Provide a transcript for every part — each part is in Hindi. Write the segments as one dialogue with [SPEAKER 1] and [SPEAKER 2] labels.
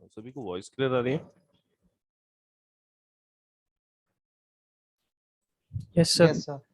[SPEAKER 1] सभी को वॉइस क्लियर आ रही है?
[SPEAKER 2] Yes sir.
[SPEAKER 3] Yes sir.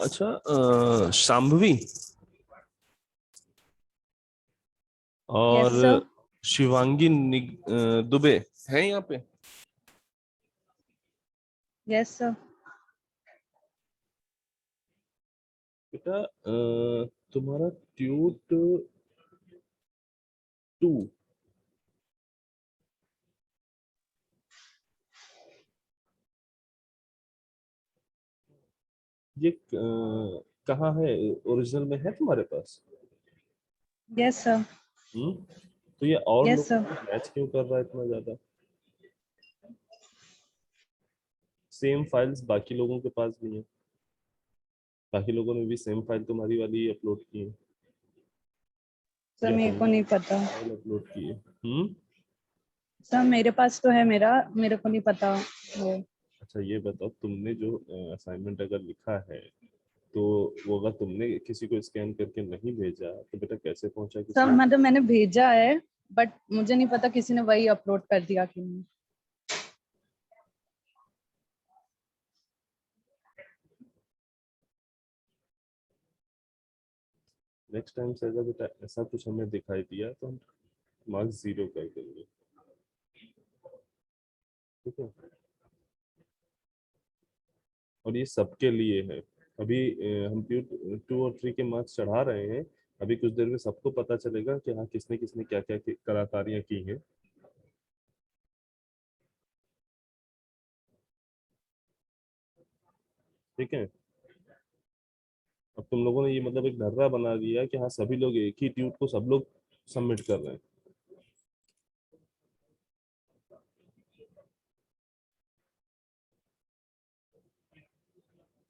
[SPEAKER 1] अच्छा, शांभवी और
[SPEAKER 4] Yes, sir.
[SPEAKER 1] शिवांगी दुबे हैं यहाँ पे?
[SPEAKER 4] Yes, sir.
[SPEAKER 1] बेटा तुम्हारा ट्यूट 2 ये कहाँ है? ओरिजिनल में है तुम्हारे पास?
[SPEAKER 4] Yes, sir.
[SPEAKER 1] तो ये और
[SPEAKER 4] Yes,
[SPEAKER 1] लोगों
[SPEAKER 4] sir.
[SPEAKER 1] को मैच क्यों कर रहा है इतना ज्यादा? सेम फाइल्स बाकी लोगों के पास भी है, बाकी लोगों ने भी सेम फाइल तुम्हारी वाली अपलोड की है
[SPEAKER 4] सर
[SPEAKER 1] या
[SPEAKER 4] मेरे को नहीं पता।
[SPEAKER 1] फाइल अपलोड की है?
[SPEAKER 4] सर मेरे पास तो है, मेरे को नहीं पता वो।
[SPEAKER 1] अच्छा ये बताओ, तुमने जो असाइनमेंट अगर लिखा है तो वो अगर तुमने किसी को स्कैन करके नहीं भेजा तो बेटा कैसे पहुंचा किसी
[SPEAKER 4] सर
[SPEAKER 1] को?
[SPEAKER 4] मतलब मैंने भेजा है, बट मुझे नहीं पता किसी ने वही अपलोड कर दिया कि नहीं।
[SPEAKER 1] नेक्स्ट टाइम से अगर बेटा ऐसा कुछ हमें दिखाई दिया तो हम मार्क्स 0 कर देंगे, ठीक है? और ये सबके लिए है। अभी हम ट्यूट 2 और 3 के मार्क्स चढ़ा रहे हैं। अभी कुछ देर में सबको पता चलेगा कि हाँ किसने किसने क्या क्या कलाकारियां की हैं। ठीक है, अब तुम लोगों ने ये मतलब एक ढर्रा बना दिया कि हाँ सभी लोग एक ही ट्यूट को सब लोग सबमिट कर रहे हैं।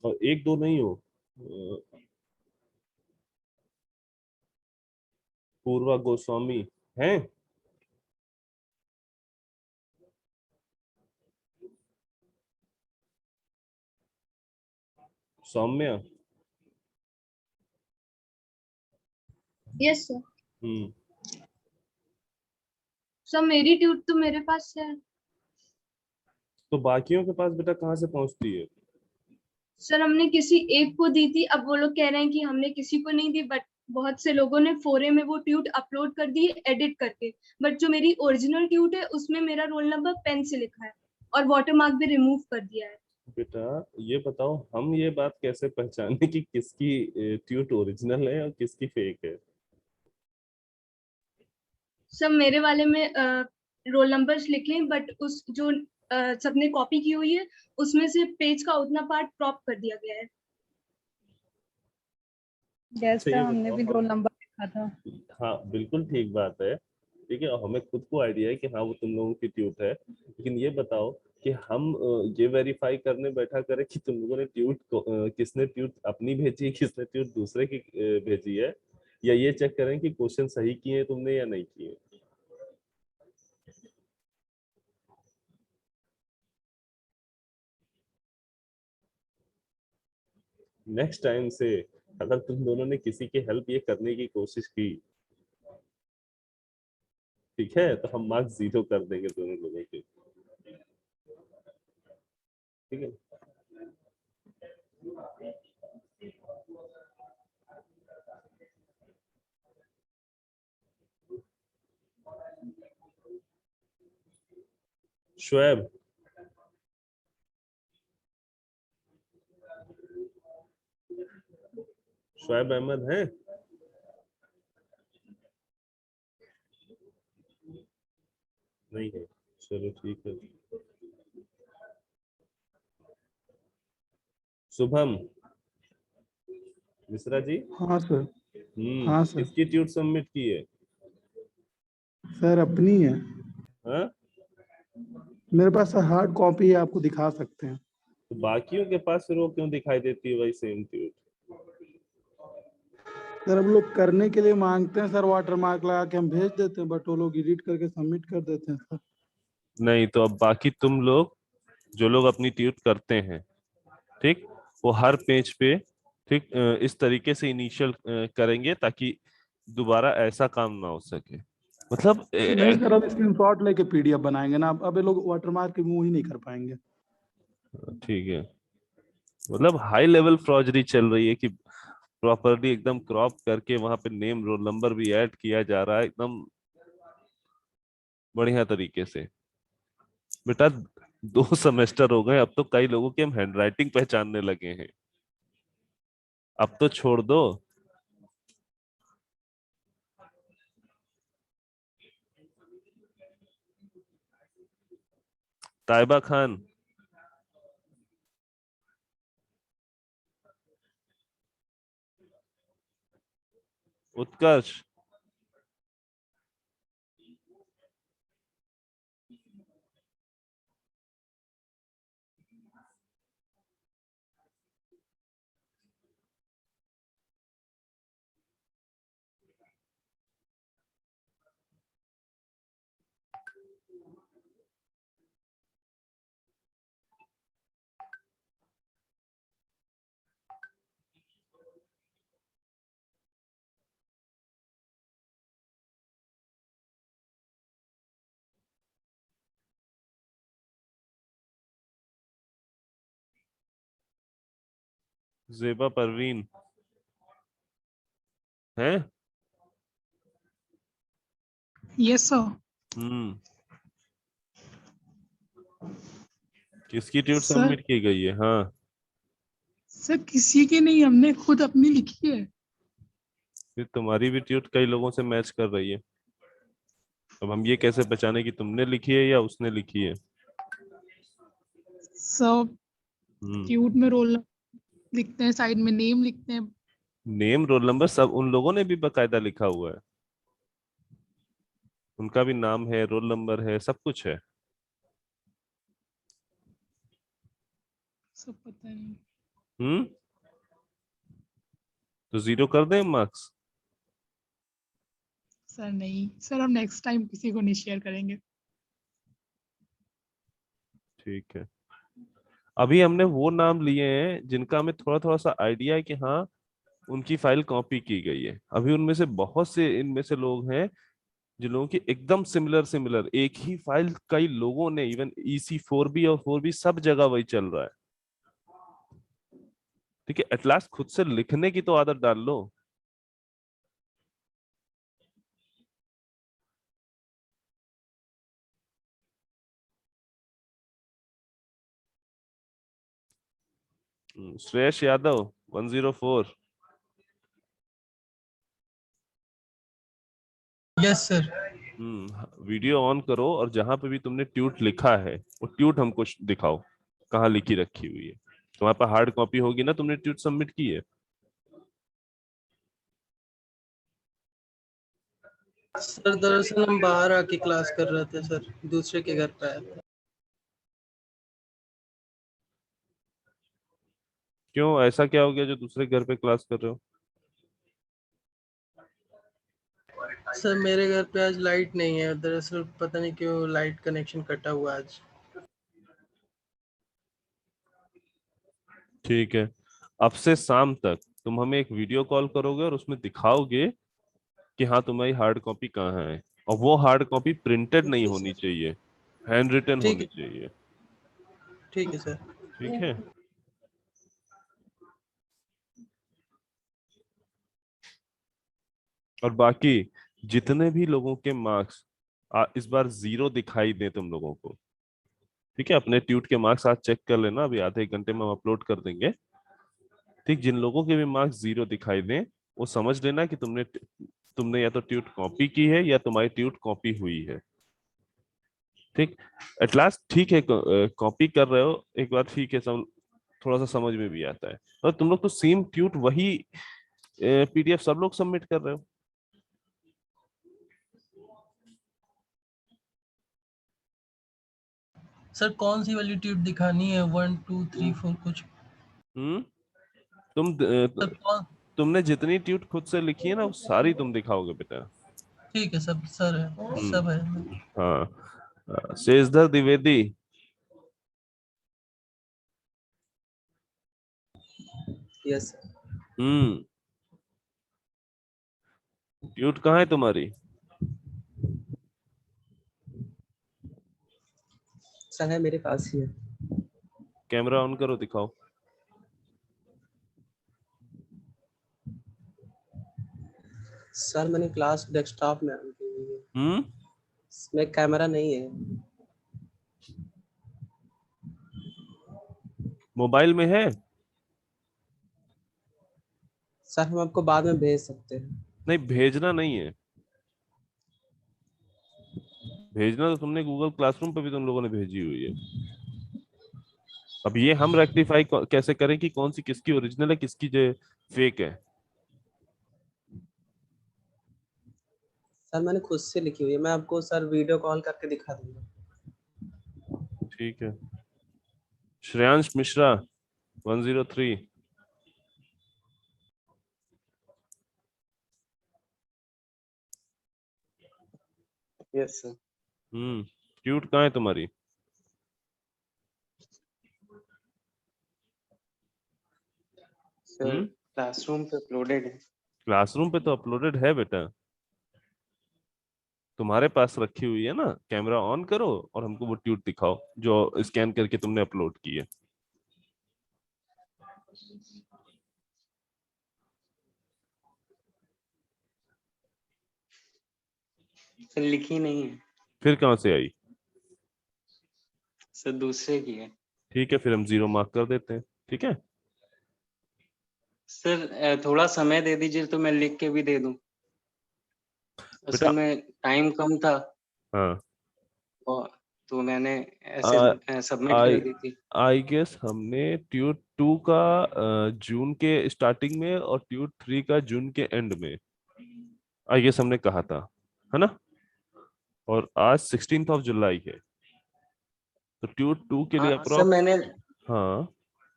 [SPEAKER 1] और एक दो नहीं हो, पूर्वा गोस्वामी हैं, Saumya.
[SPEAKER 5] Yes sir.
[SPEAKER 1] Hmm,
[SPEAKER 5] sir मेरी ट्यूट तो मेरे पास है।
[SPEAKER 1] तो बाकियों के पास बेटा कहाँ से पहुंचती है?
[SPEAKER 5] सर हमने किसी एक को दी थी, अब वो लोग कह रहे हैं कि हमने किसी को नहीं दी, बट बहुत से लोगों ने फोरे में वो ट्यूट अपलोड कर दी एडिट करके। बट जो मेरी ओरिजिनल ट्यूट है उसमें मेरा रोल नंबर पेन से लिखा है और वाटरमार्क भी रिमूव कर दिया है।
[SPEAKER 1] बेटा ये बताओ, हम ये बात कैसे पहचाने कि किसकी ट्यूट ओरिजिनल है और किसकी फेक है?
[SPEAKER 5] सब मेरे वाले में रोल नंबर्स लिखे हैं, बट उस जो सबने कॉपी की हुई है उसमें से पेज का उतना पार्ट क्रॉप कर दिया गया है।
[SPEAKER 4] यस
[SPEAKER 1] अच्छा
[SPEAKER 4] सर,
[SPEAKER 1] ये
[SPEAKER 4] हमने
[SPEAKER 1] बताओ
[SPEAKER 4] भी रोल नंबर लिखा था।
[SPEAKER 1] हाँ बिल्कुल ठीक बात है, ठीक है, और हमें खुद को आइडिया है कि हाँ वो तुम लोगों की ट्यूट है। लेकिन ये बताओ कि हम ये वेरीफाई करने बैठा करें कि तुम लोगों ने ट्यूट किसने ट्यूट अपनी भेजी है, किसने ट्यूट दूसरे की भेजी है, या ये चेक करें कि क्वेश्चन सही किए हैं तुमने या नहीं किए? नेक्स्ट टाइम से अगर तुम दोनों ने किसी की हेल्प ये करने की कोशिश की, ठीक है, तो हम मार्क्स 0 कर देंगे दोनों लोगों के, ठीक है? शुएब, शुएब अहमद हैं? नहीं है, चलो ठीक है। शुभम मिश्रा जी।
[SPEAKER 2] हाँ सर। हाँ सर।
[SPEAKER 1] किसकी ट्यूट सबमिट की है?
[SPEAKER 2] सर अपनी है।
[SPEAKER 1] हाँ?
[SPEAKER 2] मेरे पास हार्ड कॉपी है, आपको दिखा सकते हैं।
[SPEAKER 1] तो बाकियों के पास फिर वो क्यों दिखाई देती है वही सेम ट्यूट?
[SPEAKER 2] सर अब लोग करने के लिए मांगते हैं सर, वाटर मार्क लगा के हम भेज देते हैं, बट वो लोग एडिट करके सबमिट कर देते हैं सर।
[SPEAKER 1] नहीं तो अब बाकी तुम लोग जो लोग अपनी ट्यूट करते हैं, ठीक, वो हर पेज पे, ठीक, इस तरीके से इनिशियल करेंगे ताकि दोबारा ऐसा काम ना हो सके। मतलब
[SPEAKER 2] नहीं सर, अब स्क्रीनशॉट लेके पीडीएफ बनाएंगे ना, अब ये लोग वाटर मार्क के मूव ही नहीं कर पाएंगे।
[SPEAKER 1] ठीक है, मतलब हाई लेवल फ्रॉडरी चल रही है कि प्रॉपरली एकदम क्रॉप करके वहां पे नेम रोल नंबर भी ऐड किया जा रहा है एकदम बढ़िया तरीके से। बेटा 2 सेमेस्टर हो गए, अब तो कई लोगों की हम हैंडराइटिंग पहचानने लगे हैं, अब तो छोड़ दो। ताइबा खान, उत्कर्ष, जेबा परवीन है।
[SPEAKER 3] Yes sir.
[SPEAKER 1] हम्म, किसकी ट्यूट
[SPEAKER 3] सर
[SPEAKER 1] सबमिट की गई है? हाँ,
[SPEAKER 3] सर किसी की नहीं, हमने खुद अपनी लिखी है।
[SPEAKER 1] फिर तुम्हारी भी ट्यूट कई लोगों से मैच कर रही है। अब हम ये कैसे पहचाने कि तुमने लिखी है या उसने लिखी है?
[SPEAKER 3] सब
[SPEAKER 1] हम्म,
[SPEAKER 3] ट्यूट में रोल लिखते हैं, साइड में नेम लिखते हैं।
[SPEAKER 1] नेम रोल नंबर सब उन लोगों ने भी बकायदा लिखा हुआ है, उनका भी नाम है, रोल नंबर है, सब कुछ है।
[SPEAKER 3] सब पता नहीं।
[SPEAKER 1] हम्म, तो 0 कर दें मार्क्स?
[SPEAKER 3] सर नहीं सर, हम नेक्स्ट टाइम किसी को नहीं शेयर करेंगे।
[SPEAKER 1] ठीक है, अभी हमने वो नाम लिए हैं जिनका हमें थोड़ा थोड़ा सा आइडिया है कि हाँ उनकी फाइल कॉपी की गई है। अभी उनमें से बहुत से इनमें से लोग हैं जिन लोगों की एकदम सिमिलर सिमिलर एक ही फाइल कई लोगों ने, इवन EC4B और 4B सब जगह वही चल रहा है। ठीक है, एटलास्ट खुद से लिखने की तो आदत डाल लो। Shreyas Yadav 104।
[SPEAKER 6] Yes sir.
[SPEAKER 1] Video on करो और जहां पे भी तुमने ट्यूट लिखा है वो ट्यूट हमको दिखाओ, कहाँ लिखी रखी हुई है। तुम्हारे पास हार्ड कॉपी होगी ना, तुमने ट्यूट सबमिट की है?
[SPEAKER 6] सर दरअसल हम बाहर आके क्लास कर रहे थे सर, दूसरे के घर पे आए थे।
[SPEAKER 1] क्यों, ऐसा क्या हो गया जो दूसरे घर पे क्लास कर रहे हो?
[SPEAKER 6] सर मेरे घर पे आज लाइट नहीं है, दरअसल पता नहीं क्यों लाइट कनेक्शन कटा हुआ है आज।
[SPEAKER 1] ठीक है, अब से शाम तक तुम हमें एक वीडियो कॉल करोगे और उसमें दिखाओगे कि हाँ तुम्हारी हार्ड कॉपी कहाँ है, और वो हार्ड कॉपी प्रिंटेड नहीं
[SPEAKER 6] ठीक है
[SPEAKER 1] होनी
[SPEAKER 6] सर।
[SPEAKER 1] चाहिए, हैंड रिटन
[SPEAKER 6] ठीक
[SPEAKER 1] होनी
[SPEAKER 6] है।
[SPEAKER 1] चाहिए।
[SPEAKER 6] ठीक है सर।
[SPEAKER 1] ठीक है, और बाकी जितने भी लोगों के मार्क्स इस बार 0 दिखाई दे तुम लोगों को, ठीक है, अपने ट्यूट के मार्क्स आज चेक कर लेना, अभी आधे एक घंटे में हम अपलोड कर देंगे। ठीक, जिन लोगों के भी मार्क्स 0 दिखाई दें वो समझ लेना कि तुमने तुमने या तो ट्यूट कॉपी की है या तुम्हारी ट्यूट कॉपी हुई है। ठीक, एट लास्ट ठीक है, कॉपी कर रहे हो एक बार, ठीक है, सब थोड़ा सा समझ में भी आता है। और तुम लोग तो सेम ट्यूट वही पीडीएफ सब लोग सबमिट कर रहे हो।
[SPEAKER 6] सर कौन सी वाली ट्यूब दिखानी है, 1 2 3 4 कुछ?
[SPEAKER 1] हम्म तुम
[SPEAKER 6] सर कौन?
[SPEAKER 1] तुमने जितनी ट्यूट खुद से लिखी है ना वो सारी तुम दिखाओगे बेटा।
[SPEAKER 6] ठीक है सब सर, है
[SPEAKER 1] हम्म
[SPEAKER 6] सब है।
[SPEAKER 1] हाँ, शेषधर द्विवेदी।
[SPEAKER 7] यस
[SPEAKER 1] हम्म ट्यूट कहाँ है तुम्हारी?
[SPEAKER 7] सर, है मेरे पास ही है।
[SPEAKER 1] कैमरा ऑन करो, दिखाओ।
[SPEAKER 7] सर मैंने क्लास डेस्कटॉप में ऑन की हुई है,
[SPEAKER 1] हम्म
[SPEAKER 7] इसमें कैमरा नहीं है।
[SPEAKER 1] मोबाइल में है?
[SPEAKER 7] सर हम आपको बाद में भेज सकते हैं।
[SPEAKER 1] नहीं, भेजना नहीं है। भेजना तो तुमने गूगल क्लासरूम पे भी तुम लोगों ने भेजी हुई है। अब ये हम रेक्टिफाई कैसे करें कि कौन सी किसकी ओरिजिनल है, किसकी जो फेक है?
[SPEAKER 7] सर मैंने खुद से लिखी हुई है, मैं आपको सर वीडियो कॉल करके दिखा दूंगा।
[SPEAKER 1] ठीक है। Shreyansh Mishra 103।
[SPEAKER 7] Yes sir.
[SPEAKER 1] Tweet कहाँ है तुम्हारी?
[SPEAKER 7] सर क्लासरूम पे अपलोडेड है।
[SPEAKER 1] क्लासरूम पे तो अपलोडेड है बेटा, तुम्हारे पास रखी हुई है ना। कैमरा ऑन करो और हमको वो ट्यूट दिखाओ जो स्कैन करके तुमने अपलोड की है।
[SPEAKER 7] सर लिखी नहीं है।
[SPEAKER 1] फिर कहाँ से आई?
[SPEAKER 7] सर दूसरे की है।
[SPEAKER 1] ठीक है, फिर हम 0 मार्क कर देते हैं। ठीक है।
[SPEAKER 7] सर थोड़ा समय दे दीजिए तो मैं लिख के भी दे दूं। असल
[SPEAKER 1] बेटा
[SPEAKER 7] में टाइम कम था
[SPEAKER 1] हाँ,
[SPEAKER 7] और तो मैंने ऐसे सबमिट
[SPEAKER 1] आई
[SPEAKER 7] कर दी थी।
[SPEAKER 1] आई गेस हमने ट्यूट 2 का जून के स्टार्टिंग में और ट्यूट 3 का जून के एंड में आई गेस हमने कहा था, है ना? और आज 16th ऑफ जुलाई है, तो ट्यूट 2 के लिए
[SPEAKER 7] हाँ सर
[SPEAKER 1] अप्रोक्स।
[SPEAKER 7] मैंने
[SPEAKER 1] हाँ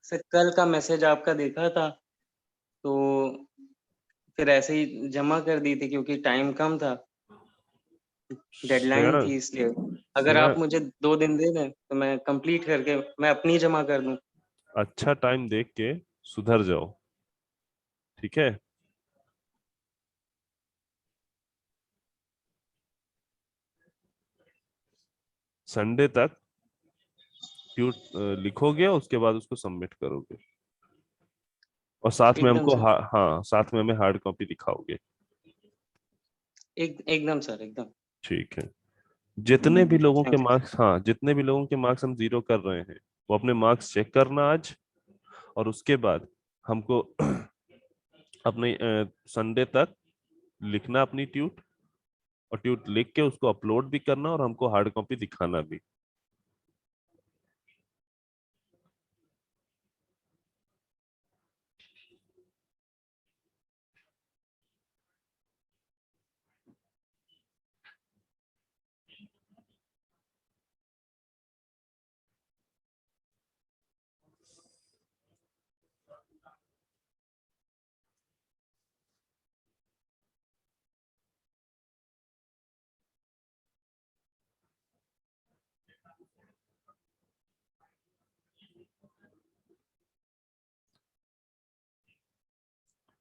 [SPEAKER 7] सर कल का मैसेज आपका देखा था, तो फिर ऐसे ही जमा कर दी थी क्योंकि टाइम कम था, डेडलाइन
[SPEAKER 1] श्रेया
[SPEAKER 7] थी इसलिए। अगर
[SPEAKER 1] श्रेया
[SPEAKER 7] आप मुझे 2 दिन दे दें तो मैं कंप्लीट करके मैं अपनी जमा कर दूं।
[SPEAKER 1] अच्छा टाइम देख के सुधर जाओ, ठीक है? संडे तक ट्यूट लिखोगे, उसके बाद उसको सबमिट करोगे और साथ में
[SPEAKER 7] एकदम
[SPEAKER 1] हमको
[SPEAKER 7] सर।
[SPEAKER 1] हाँ, साथ में हमें हार्ड कॉपी दिखाओगे।
[SPEAKER 7] एकदम सर एकदम।
[SPEAKER 1] ठीक है। जितने भी लोगों के
[SPEAKER 7] थैंक यू।
[SPEAKER 1] मार्क्स, हाँ, जितने भी लोगों के मार्क्स हम 0 कर रहे हैं वो अपने मार्क्स चेक करना आज, और उसके बाद हमको अपने संडे तक लिखना अपनी ट्यूट, और ट्यूट लिख के उसको अपलोड भी करना और हमको हार्ड कॉपी दिखाना भी।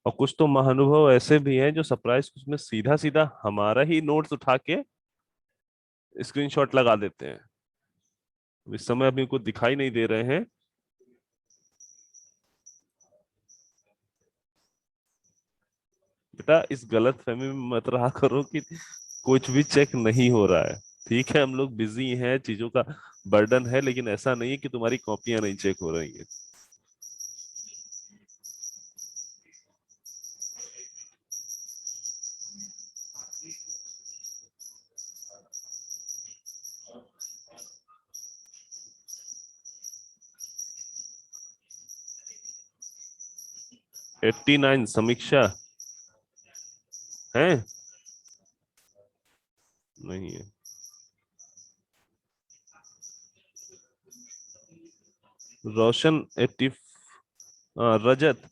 [SPEAKER 1] और कुछ तो महानुभव ऐसे भी हैं जो सरप्राइज उसमें सीधा सीधा हमारा ही नोट्स उठा के स्क्रीनशॉट लगा देते हैं। इस समय अभी को दिखाई नहीं दे रहे हैं। बेटा इस गलत फहमी में मत रहा करो कि कुछ भी चेक नहीं हो रहा है। ठीक है, हम लोग बिजी हैं, चीजों का बर्डन है, लेकिन ऐसा नहीं है कि तुम्हारी कॉपियां नहीं चेक हो रही हैं। 89 समीक्षा है? नहीं है। रोशन 80, रजत,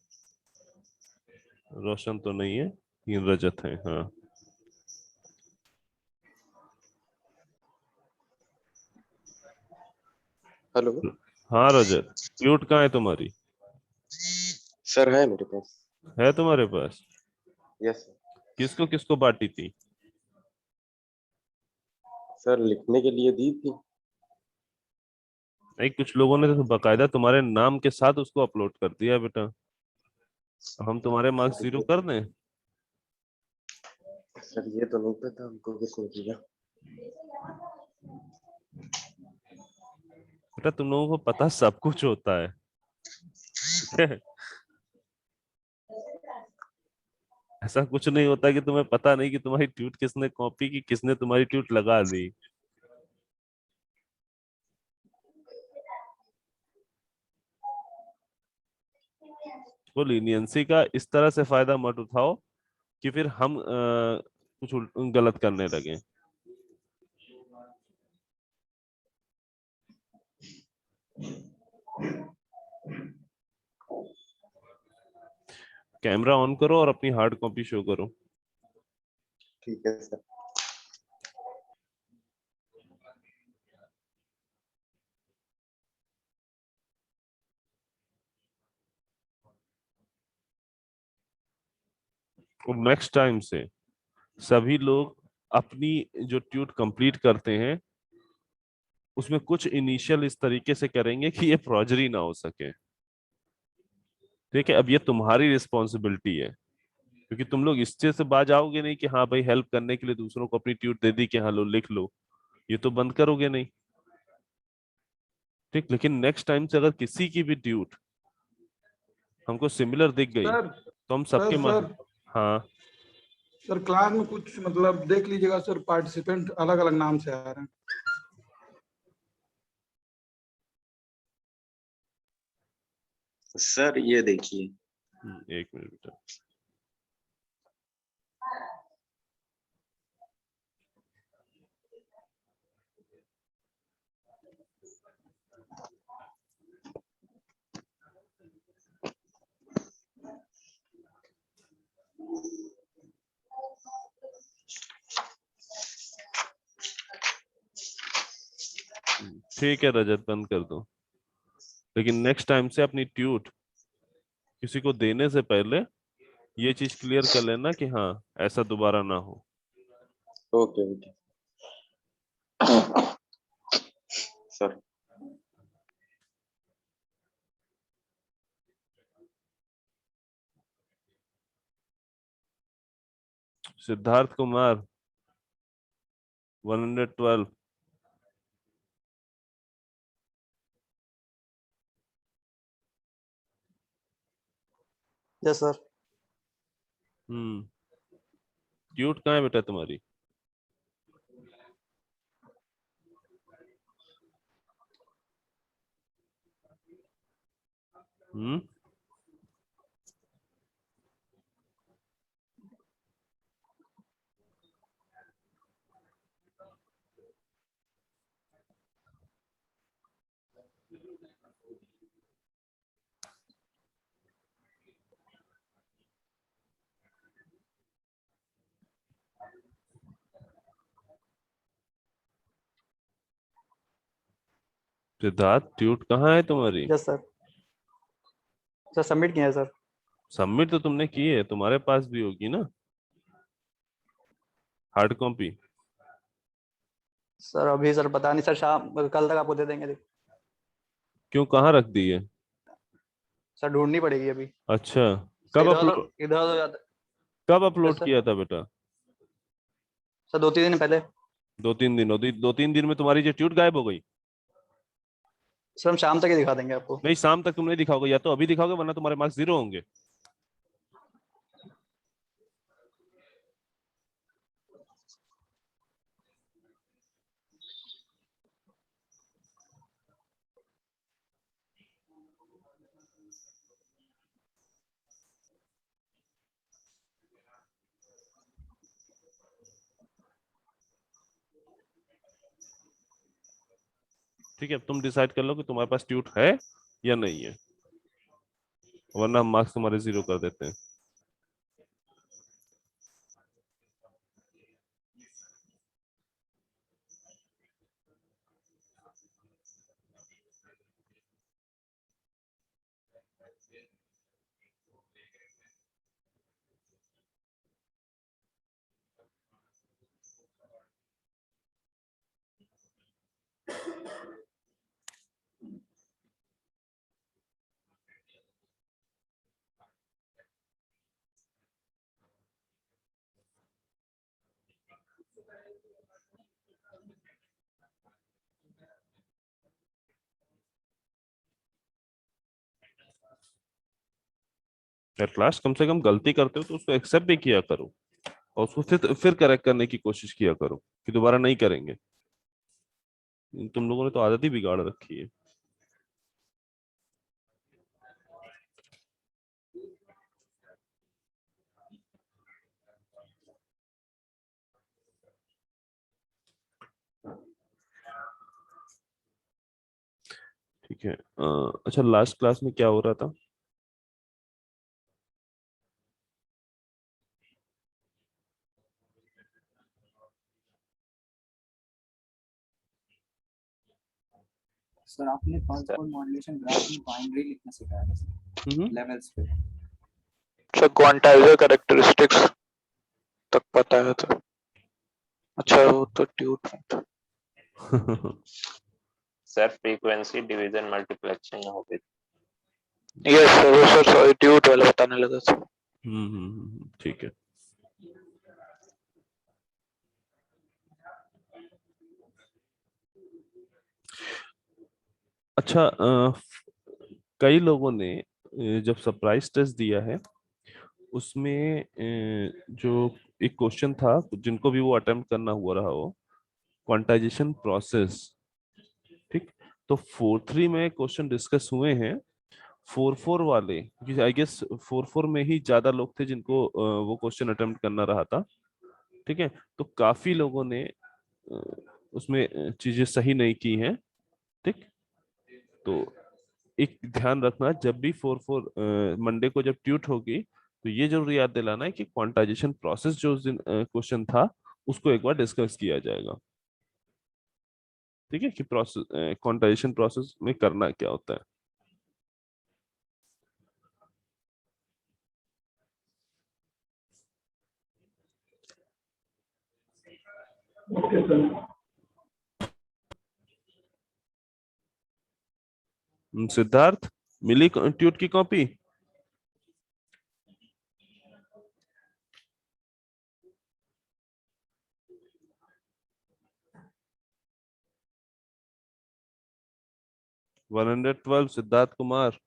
[SPEAKER 1] रोशन तो नहीं है, 3 रजत है। हाँ
[SPEAKER 8] हेलो
[SPEAKER 1] हाँ रजत, ट्यूट कहाँ है तुम्हारी?
[SPEAKER 8] सर, है मेरे पास।
[SPEAKER 1] है तुम्हारे पास?
[SPEAKER 8] यस
[SPEAKER 1] किसको किसको बांटी थी?
[SPEAKER 8] सर, लिखने के लिए दी थी।
[SPEAKER 1] नहीं, कुछ लोगों ने तो बकायदा तुम्हारे नाम के साथ उसको अपलोड कर दिया बेटा। हम तुम्हारे मार्क्स
[SPEAKER 8] सर
[SPEAKER 1] 0
[SPEAKER 8] ये
[SPEAKER 1] कर दें?
[SPEAKER 8] सर ये तो नहीं पता हमको किसने किया।
[SPEAKER 1] बेटा तुम लोगों को पता सब कुछ होता है। ऐसा कुछ नहीं होता कि तुम्हें पता नहीं कि तुम्हारी ट्वीट किसने कॉपी की, किसने तुम्हारी ट्वीट लगा दी। वो लीनियंसी का इस तरह से फायदा मत उठाओ कि फिर हम कुछ गलत करने लगे। कैमरा ऑन करो और अपनी हार्ड कॉपी शो करो।
[SPEAKER 8] ठीक है सर।
[SPEAKER 1] और नेक्स्ट टाइम से सभी लोग अपनी जो ट्यूट कंप्लीट करते हैं उसमें कुछ इनिशियल इस तरीके से करेंगे कि ये फ्रॉजरी ना हो सके। ठीक है, अब ये तुम्हारी रिस्पॉन्सिबिलिटी है, क्योंकि तुम लोग इस चीज से बाज आओगे नहीं कि हाँ भाई हेल्प करने के लिए दूसरों को अपनी ट्यूट दे दी कि हाँ लो लिख लो, ये तो बंद करोगे नहीं। ठीक, लेकिन नेक्स्ट टाइम से अगर किसी की भी ट्यूट हमको सिमिलर दिख गई
[SPEAKER 2] सर
[SPEAKER 1] तो हम
[SPEAKER 2] सर
[SPEAKER 1] सबके
[SPEAKER 2] सर
[SPEAKER 1] हाँ
[SPEAKER 2] सर क्लास में कुछ मतलब देख लीजिएगा सर, पार्टिसिपेंट अलग अलग नाम से आ रहे हैं।
[SPEAKER 8] सर ये देखिए।
[SPEAKER 1] एक मिनट बेटा। ठीक है रजत, बंद कर दो, लेकिन नेक्स्ट टाइम से अपनी ट्यूट किसी को देने से पहले ये चीज क्लियर कर लेना कि हाँ ऐसा दोबारा ना हो।
[SPEAKER 8] Okay okay sir.
[SPEAKER 1] Siddharth Kumar 112।
[SPEAKER 9] Yes sir.
[SPEAKER 1] Tweet कहाँ है बेटा तुम्हारी? हम्म सिद्धार्थ ट्यूट कहाँ है तुम्हारी?
[SPEAKER 9] Yes sir. सर सबमिट किया है सर।
[SPEAKER 1] सबमिट तो तुमने की है, तुम्हारे पास भी होगी ना हार्ड कॉपी?
[SPEAKER 9] सर अभी सर पता नहीं सर, शाम कल तक आपको दे देंगे।
[SPEAKER 1] क्यों, कहाँ रख दी है?
[SPEAKER 9] सर ढूंढनी पड़ेगी अभी।
[SPEAKER 1] अच्छा,
[SPEAKER 9] सर
[SPEAKER 1] कब
[SPEAKER 9] इधर
[SPEAKER 1] अपलोड,
[SPEAKER 9] इधर हो जाता।
[SPEAKER 1] कब
[SPEAKER 9] यस
[SPEAKER 1] अपलोड
[SPEAKER 9] सर।
[SPEAKER 1] किया था बेटा?
[SPEAKER 9] सर 2-3 दिन पहले।
[SPEAKER 1] 2-3 दिन, 2-3 दिन में तुम्हारी जो ट्यूट गायब हो गई?
[SPEAKER 9] सर हम शाम तक ही दिखा देंगे आपको।
[SPEAKER 1] नहीं, शाम तक तुम नहीं दिखाओगे, या तो अभी दिखाओगे वरना तुम्हारे मार्क्स 0 होंगे। ठीक है, अब तुम डिसाइड कर लो कि तुम्हारे पास ट्यूट है या नहीं है, वरना हम मार्क्स तुम्हारे 0 कर देते हैं। एट लास्ट कम से कम गलती करते हो तो उसको एक्सेप्ट भी किया करो, और उसको फिर करेक्ट करने की कोशिश किया करो कि दोबारा नहीं करेंगे। तुम लोगों ने तो आदत ही बिगाड़ रखी है। ठीक है, अच्छा लास्ट क्लास में क्या हो रहा था?
[SPEAKER 10] सर आपने फर्स्ट कोड मॉड्यूलेशन ग्राफ में बाइनरी लिखना सिखाया था लेवल्स पे।
[SPEAKER 11] सर क्वांटाइजर कैरेक्टरिस्टिक्स तक पता है तो अच्छा, वो तो ट्यूट में था।
[SPEAKER 12] सर फ्रीक्वेंसी डिवीजन मल्टीप्लेक्सिंग हो गई।
[SPEAKER 11] यस सर, वो सर सॉरी ट्यूट वाला बताने लगा था।
[SPEAKER 1] ठीक है। अच्छा, कई लोगों ने जब सरप्राइज टेस्ट दिया है उसमें जो एक क्वेश्चन था, जिनको भी वो अटेम्प्ट करना हुआ रहा हो, क्वांटाइजेशन प्रोसेस, ठीक, तो 4-3 में क्वेश्चन डिस्कस हुए हैं। 4-4 वाले, आई गेस 4-4 में ही ज्यादा लोग थे जिनको वो क्वेश्चन अटेम्प्ट करना रहा था। ठीक है, तो काफी लोगों ने उसमें चीजें सही नहीं की हैं। ठीक, तो एक ध्यान रखना, जब भी 4-4 मंडे को जब ट्यूट होगी तो ये जरूर याद दिलाना है कि क्वांटाइजेशन प्रोसेस जो उस दिन क्वेश्चन था उसको एक बार डिस्कस किया जाएगा। ठीक है, कि प्रोसेस क्वांटाइजेशन प्रोसेस में करना क्या होता है।
[SPEAKER 2] Okay sir.
[SPEAKER 1] सिद्धार्थ, मिली ट्यूट की copy? One 112 Siddharth Kumar.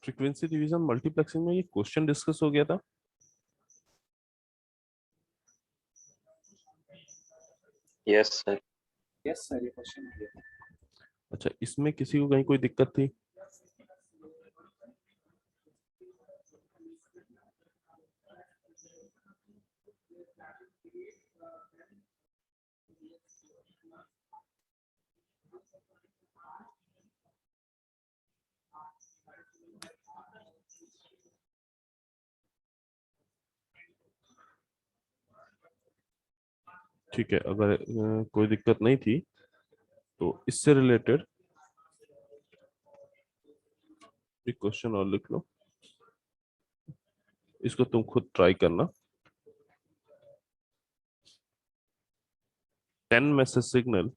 [SPEAKER 1] Frequency division multiplexing में ये क्वेश्चन डिस्कस हो गया था।
[SPEAKER 12] Yes sir.
[SPEAKER 10] यस सर, ये क्वेश्चन है।
[SPEAKER 1] अच्छा, इसमें किसी को कहीं कोई दिक्कत थी? ठीक है, अगर कोई दिक्कत नहीं थी तो इससे रिलेटेड एक क्वेश्चन और लिख लो, इसको तुम खुद ट्राई करना। 10 message signal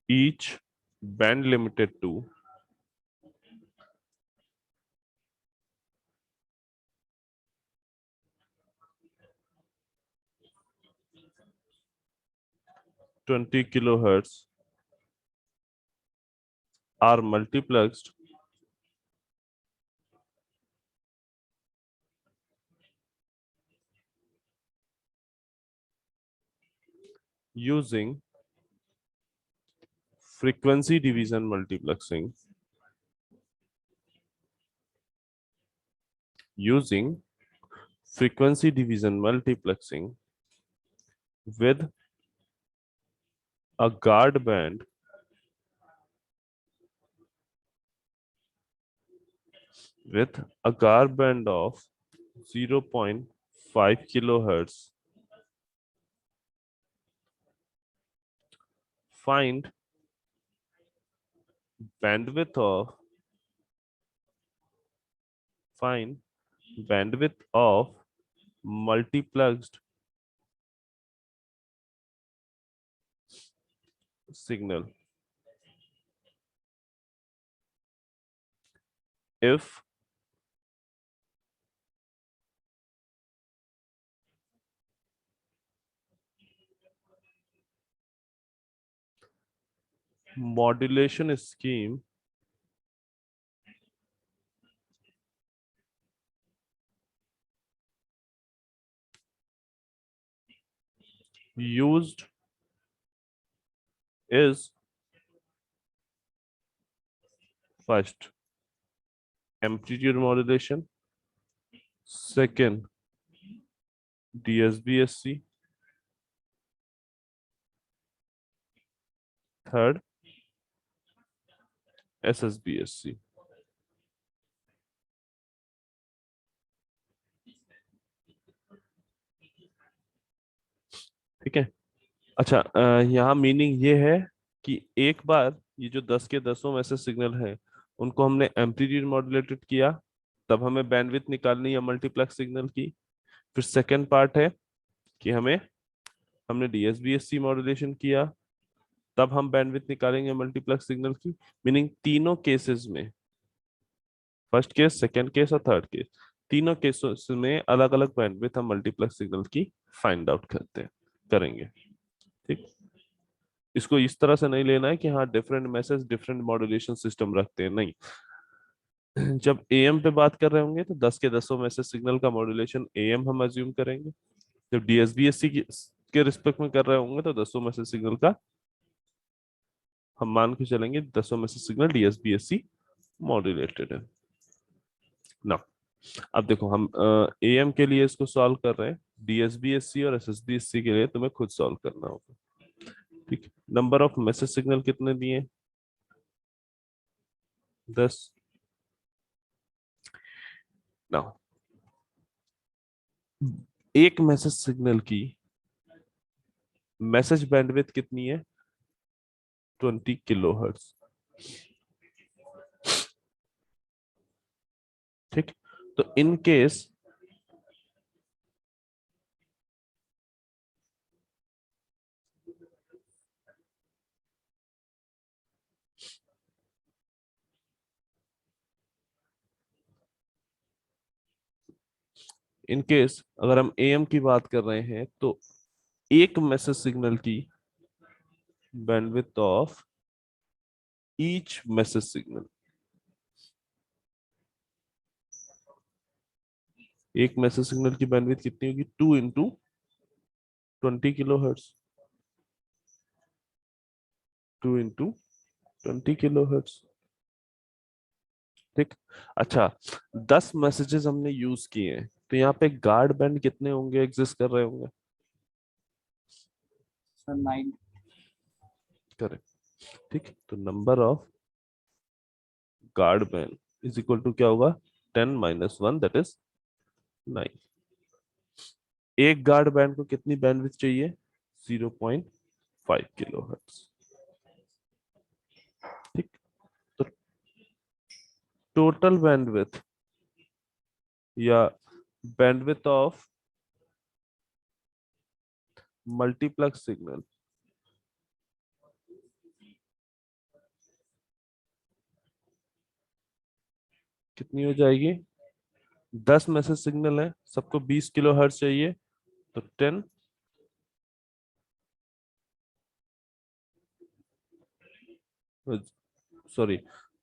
[SPEAKER 1] each band limited to (20 kHz) are multiplexed using frequency division multiplexing with a guard band of 0.5 kHz. Find bandwidth of multiplexed signal if modulation scheme used is first amplitude modulation, second DSBSC, third SSBSC. ठीक है। अच्छा, यहाँ मीनिंग ये है कि एक बार ये जो 10 के 10 मैसेज सिग्नल है उनको हमने एम्पलीट्यूड मॉड्यूलेटेड किया, तब हमें बैंडविड्थ निकालनी है मल्टीप्लेक्स सिग्नल की। फिर सेकंड पार्ट है कि हमने डीएसबीएससी मॉड्यूलेशन किया, तब हम बैंडविड्थ निकालेंगे मल्टीप्लेक्स सिग्नल की। मीनिंग तीनों केसेस में, फर्स्ट केस, सेकंड केस और थर्ड केस, तीनों केसेस में अलग अलग बैंडविड्थ हम मल्टीप्लेक्स सिग्नल की फाइंड आउट करेंगे। ठीक, इसको इस तरह से नहीं लेना है कि हाँ different message different modulation system रखते हैं, नहीं। जब एएम पे बात कर रहे होंगे तो 10 के 10 मैसेज सिग्नल का मॉड्यूलेशन एएम हम अज्यूम करेंगे। जब डीएसबीएससी के रिस्पेक्ट में कर रहे होंगे तो 10 मैसेज सिग्नल का हम मान के चलेंगे 10 मैसेज सिग्नल डीएसबीएससी मॉड्यूलेटेड है ना। अब देखो, हम एएम के लिए इसको सॉल्व कर रहे हैं, डीएसबीएससी और एसएसबीएससी के लिए तुम्हें खुद सॉल्व करना होगा। ठीक, नंबर ऑफ मैसेज सिग्नल कितने दिए? 10। नाउ एक मैसेज सिग्नल की मैसेज बैंडविड्थ कितनी है? 20 किलोहर्ट्ज। ठीक, तो इन केस इन केस अगर हम AM की बात कर रहे हैं तो एक मैसेज सिग्नल की bandwidth of each message signal, एक मैसेज सिग्नल की बैंडविड्थ कितनी होगी? 2 इंटू 20 किलोहर्ट्ज, 2 इंटू 20 किलोहर्ट्ज। ठीक। अच्छा, 10 मैसेजेस हमने यूज किए हैं तो यहाँ पे गार्ड बैंड कितने होंगे, एग्जिस्ट कर रहे होंगे?
[SPEAKER 10] सर 9।
[SPEAKER 1] करेक्ट। ठीक, तो number of guard band is equal to क्या होगा? 10 माइनस 1 दैट इज 9। एक गार्ड बैंड को कितनी बैंडविड्थ चाहिए? 0.5 किलोहर्ट्ज। ठीक, तो टोटल बैंडविड्थ या बैंडविड्थ ऑफ मल्टीप्लेक्स सिग्नल कितनी हो जाएगी? 10 मैसेज सिग्नल है, सबको 20 किलोहर्ट्ज चाहिए, तो 10 सॉरी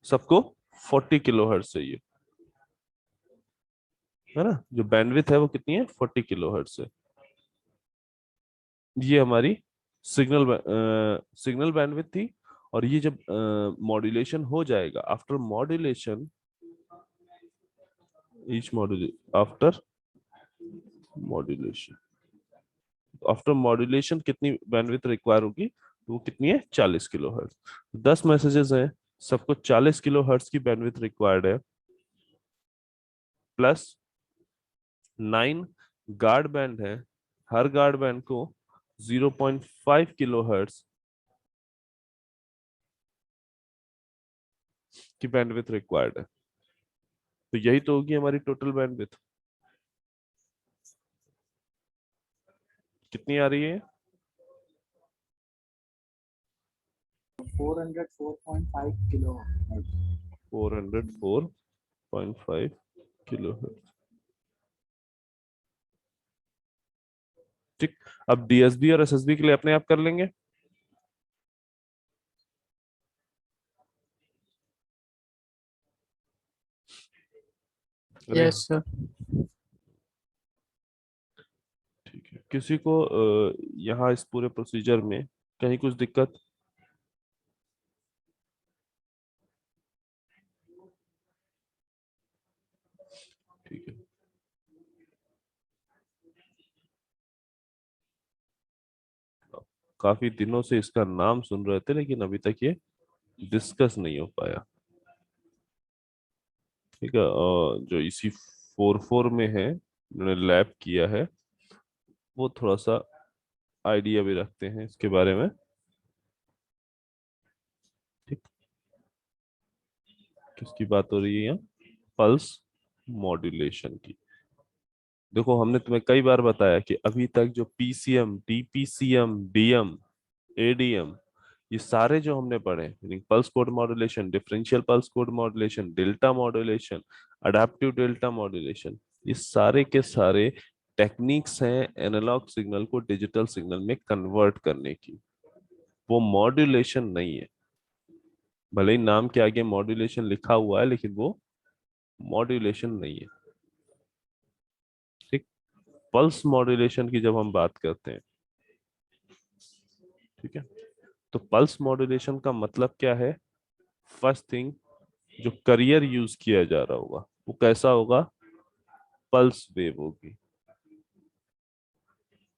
[SPEAKER 1] सबको 40 किलोहर्ट्ज चाहिए, है ना? जो बैंडविड्थ है वो कितनी है? 40 किलोहर्ट्ज है। ये हमारी सिग्नल बैंडविड्थ थी। और ये जब मॉड्यूलेशन हो जाएगा, आफ्टर मॉड्यूलेशन आफ्टर मॉड्यूलेशन कितनी बैंडविड्थ रिक्वायर होगी? वो कितनी है? 40 किलोहर्ट्ज। 10 मैसेजेस हैं, सबको 40 किलोहर्ट्ज की बैंडविड्थ रिक्वायर्ड है, प्लस 9 गार्ड बैंड है, हर गार्ड बैंड को 0.5 किलोहर्ट्ज की बैंडविड्थ रिक्वायर्ड है। तो यही तो होगी हमारी टोटल बैंडविड्थ। कितनी आ रही है?
[SPEAKER 10] 404.5 किलो।
[SPEAKER 1] 404.5 किलोहर्ट्ज। ठीक, अब DSB और SSB के लिए अपने आप कर लेंगे।
[SPEAKER 6] Yes sir.
[SPEAKER 1] ठीक है, किसी को यहाँ इस पूरे प्रोसीजर में कहीं कुछ दिक्कत? ठीक है, काफी दिनों से इसका नाम सुन रहे थे लेकिन अभी तक ये डिस्कस नहीं हो पाया। ठीक है, जो इसी 4.4 में है, उन्होंने लैब किया है, वो थोड़ा सा आइडिया भी रखते हैं इसके बारे में। ठीक, किसकी बात हो रही है यहाँ? पल्स मॉड्यूलेशन की। देखो, हमने तुम्हें कई बार बताया कि अभी तक जो PCM, DPCM, DM, ADM, ये सारे जो हमने पढ़े, pulse code modulation, differential pulse code modulation, delta modulation, adaptive delta modulation, ये सारे के सारे टेक्निक्स हैं एनालॉग सिग्नल को डिजिटल सिग्नल में कन्वर्ट करने की। वो मॉड्यूलेशन नहीं है, भले ही नाम के आगे मॉड्यूलेशन लिखा हुआ है लेकिन वो मॉड्यूलेशन नहीं है। ठीक, पल्स मॉड्यूलेशन की जब हम बात करते हैं, ठीक है, तो पल्स मॉड्यूलेशन का मतलब क्या है? फर्स्ट थिंग, जो करियर यूज किया जा रहा होगा वो कैसा होगा? पल्स वेव होगी।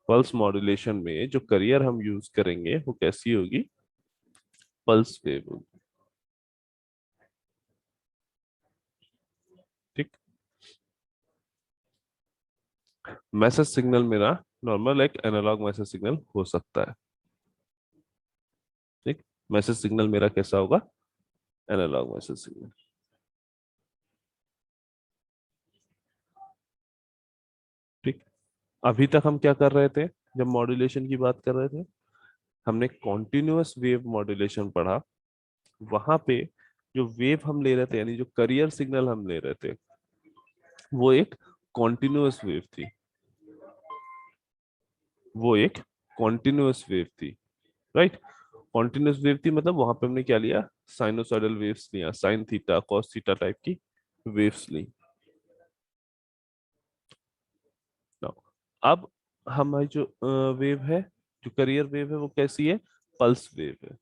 [SPEAKER 1] पल्स मॉड्यूलेशन में जो करियर हम यूज करेंगे वो कैसी होगी? पल्स वेव होगी। ठीक, मैसेज सिग्नल मेरा नॉर्मल एक एनालॉग मैसेज सिग्नल हो सकता है। ठीक, मैसेज सिग्नल मेरा कैसा होगा? Analog message signal. ठीक, अभी तक हम क्या कर रहे थे? जब मॉड्यूलेशन की बात कर रहे थे, हमने कॉन्टिन्यूअस वेव मॉड्यूलेशन पढ़ा। वहां पे जो वेव हम ले रहे थे, यानी जो करियर सिग्नल हम ले रहे थे, वो एक कॉन्टिन्यूअस वेव थी, वो एक कॉन्टिन्यूअस वेव थी, राइट। कॉन्टिन्यूअस वेव थी मतलब वहां पे हमने क्या लिया, साइनोसॉइडल वेव्स लिया, sine theta cos theta type की वेव्स ली। Now, अब हमारी जो वेव है, जो करियर वेव है, वो कैसी है, पल्स वेव है।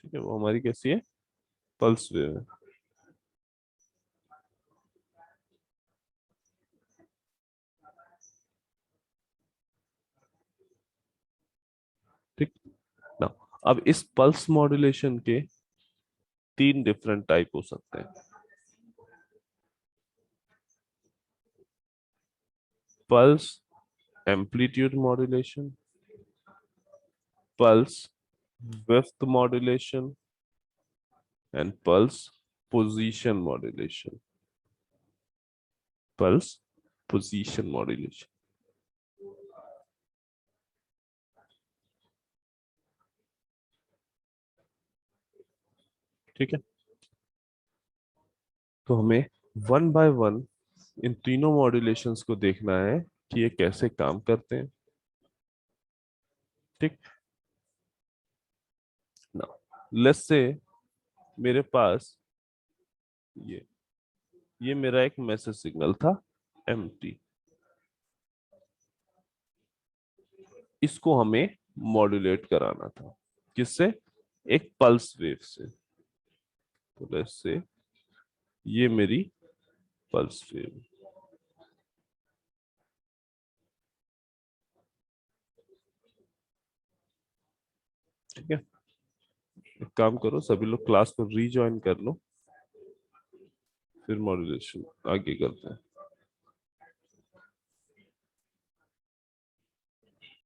[SPEAKER 1] ठीक है, वो हमारी कैसी है, पल्स वेव है। ठीक ना। अब इस पल्स मॉड्यूलेशन के 3 डिफरेंट टाइप हो सकते हैं। Pulse amplitude modulation, pulse width modulation and pulse position modulation. Pulse position modulation. ठीक है, तो हमें 1 बाय 1 इन तीनों मॉड्यूलेशंस को देखना है कि ये कैसे काम करते हैं। ठीक ना, लेट्स से मेरे पास ये मेरा एक मैसेज सिग्नल था एम्प्टी, इसको हमें मॉड्यूलेट कराना था, किससे, एक पल्स वेव से। तो लेट्स से ये मेरी पल्स वेव, ठीक है। एक काम करो, सभी लोग क्लास को रीजॉइन कर लो, फिर मॉड्यूलेशन आगे करते हैं।